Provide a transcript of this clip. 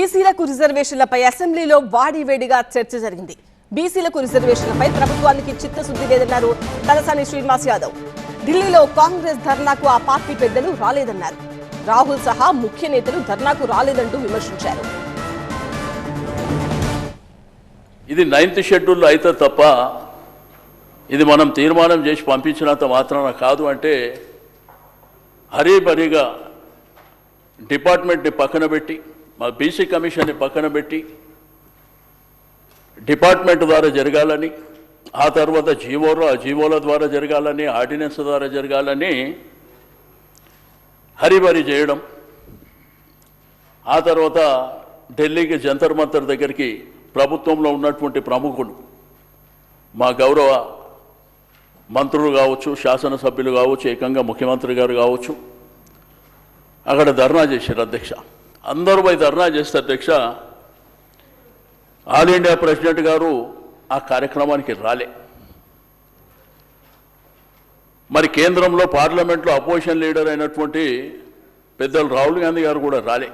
బీసీలకు రిజర్వేషన్లపై అసెంబ్లీలో వాడివేడిగా చర్చ జరిగింది. బీసీలకు రిజర్వేషన్లపై ప్రభుత్వానికి చిత్తశుద్ధి లేదన్నారు తలసాని శ్రీనివాస్ యాదవ్. ఢిల్లీలో కాంగ్రెస్ ధర్నాకు ఆ పార్టీ పెద్దలు రాలేదన్నారు. రాహుల్ సహా ముఖ్య నేతలు ధర్నాకు రాలేదంటూ విమర్శించారు. ఇది 9th షెడ్యూల్ అయితే తప్ప ఇది మనం తీర్మానం చేసి పంపించినంత మాత్రాన కాదు అంటే హరీబరీగా డిపార్ట్మెంట్ని పక్కన పెట్టి మా బీసీ కమిషన్ని పక్కన పెట్టి డిపార్ట్మెంట్ ద్వారా జరగాలని, ఆ తర్వాత జీవోల ద్వారా జరగాలని, ఆర్డినెన్స్ ద్వారా జరగాలని హరీబరీ చేయడం, ఆ తర్వాత ఢిల్లీకి జంతర్ మంతర్ దగ్గరికి ప్రభుత్వంలో ఉన్నటువంటి ప్రముఖులు, మా గౌరవ మంత్రులు కావచ్చు, శాసనసభ్యులు కావచ్చు, ఏకంగా ముఖ్యమంత్రి గారు కావచ్చు, అక్కడ ధర్నా చేశారు. అధ్యక్ష అందరూ పోయి ధర్నా చేస్తే అధ్యక్ష ఆల్ ఇండియా ప్రెసిడెంట్ గారు ఆ కార్యక్రమానికి రాలే. మరి కేంద్రంలో పార్లమెంట్లో అపోజిషన్ లీడర్ అయినటువంటి పెద్దలు రాహుల్ గాంధీ గారు కూడా రాలే.